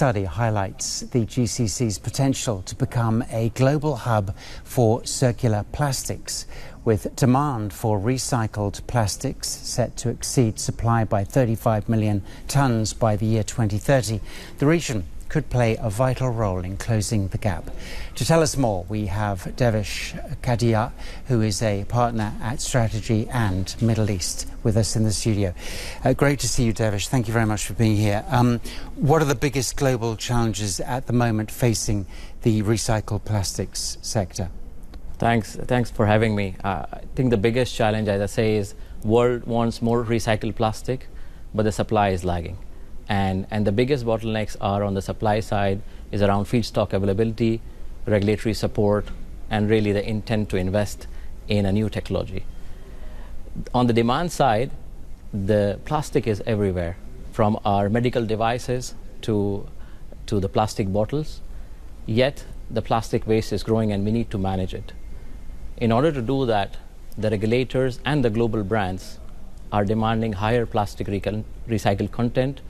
study highlights the GCC's potential to become a global hub for circular plastics, with demand for recycled plastics set to exceed supply by 35 million tonnes by the year 2030. The region could play a vital role in closing the gap. To tell us more, we have Devesh Katiyar, who is a partner at Strategy and Middle East, with us in the studio. Great to see you, Devesh. Thank you very much for being here. What are the biggest global challenges at the moment facing the recycled plastics sector? Thanks for having me. I think the biggest challenge, as I say, is world wants more recycled plastic, but the supply is lagging. And the biggest bottlenecks are on the supply side is around feedstock availability, regulatory support, and really the intent to invest in a new technology. On the demand side, the plastic is everywhere, from our medical devices to the plastic bottles, yet the plastic waste is growing and we need to manage it. In order to do that, the regulators and the global brands are demanding higher plastic recycled content,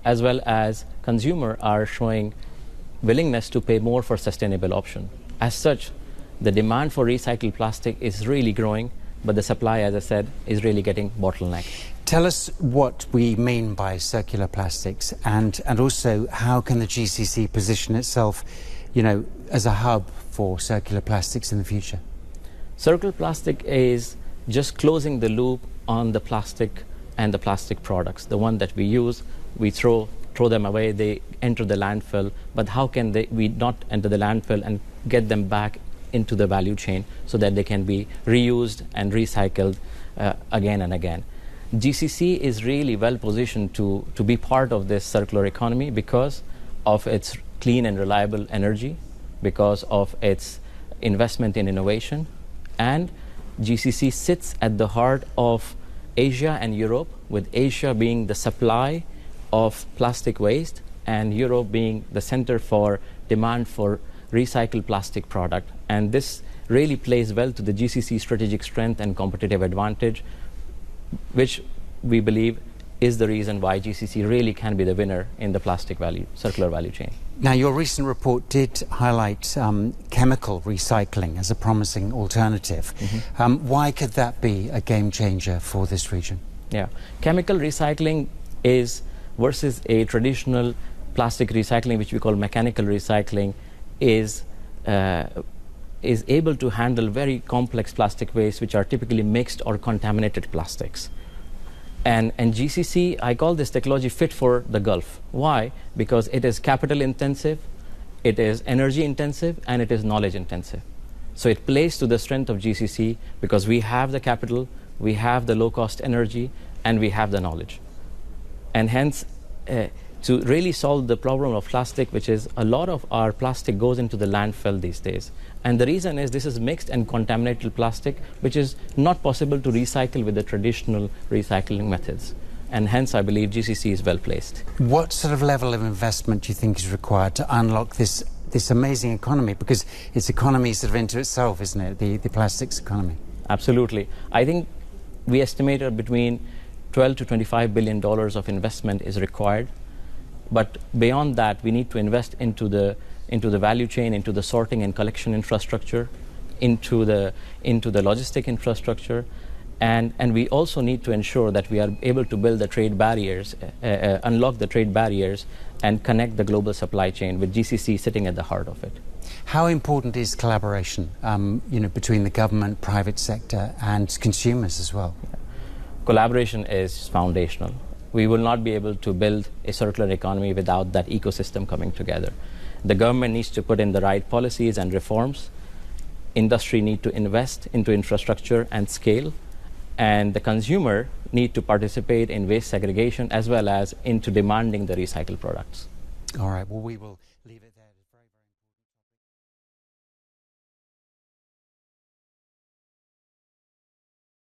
as well as consumers are showing willingness to pay more for sustainable option. As such, the demand for recycled plastic is really growing, but the supply, as I said, is really getting bottlenecked. Tell us what we mean by circular plastics, and also how can the GCC position itself, as a hub for circular plastics in the future? Circular plastic is just closing the loop on the plastic and the plastic products. The one that we use, we throw them away, they enter the landfill, but how can we not enter the landfill and get them back into the value chain so that they can be reused and recycled again and again? GCC is really well positioned to be part of this circular economy because of its clean and reliable energy, because of its investment in innovation, and GCC sits at the heart of Asia and Europe, with Asia being the supply of plastic waste and Europe being the center for demand for recycled plastic product. And this really plays well to the GCC strategic strength and competitive advantage, which we believe is the reason why GCC really can be the winner in the plastic circular value chain. Now, your recent report did highlight chemical recycling as a promising alternative. Why could that be a game changer for this region? Yeah, chemical recycling is versus a traditional plastic recycling, which we call mechanical recycling, is able to handle very complex plastic waste, which are typically mixed or contaminated plastics. And GCC, I call this technology fit for the Gulf. Why? Because it is capital intensive, it is energy intensive, and it is knowledge intensive. So it plays to the strength of GCC because we have the capital, we have the low cost energy, and we have the knowledge. And hence, to really solve the problem of plastic, which is a lot of our plastic goes into the landfill these days. And the reason is this is mixed and contaminated plastic, which is not possible to recycle with the traditional recycling methods. And hence, I believe GCC is well placed. What sort of level of investment do you think is required to unlock this amazing economy? Because it's economy sort of into itself, isn't it, the plastics economy? Absolutely. I think we estimated between $12 to $25 billion of investment is required. But beyond that, we need to invest into the value chain, into the sorting and collection infrastructure, into the logistic infrastructure, and we also need to ensure that we are able to build the trade barriers, unlock the trade barriers, and connect the global supply chain, with GCC sitting at the heart of it. How important is collaboration, between the government, private sector, and consumers as well? Collaboration is foundational. We will not be able to build a circular economy without that ecosystem coming together. The government needs to put in the right policies and reforms. Industry need to invest into infrastructure and scale. And the consumer need to participate in waste segregation as well as into demanding the recycled products. All right, well, we will leave it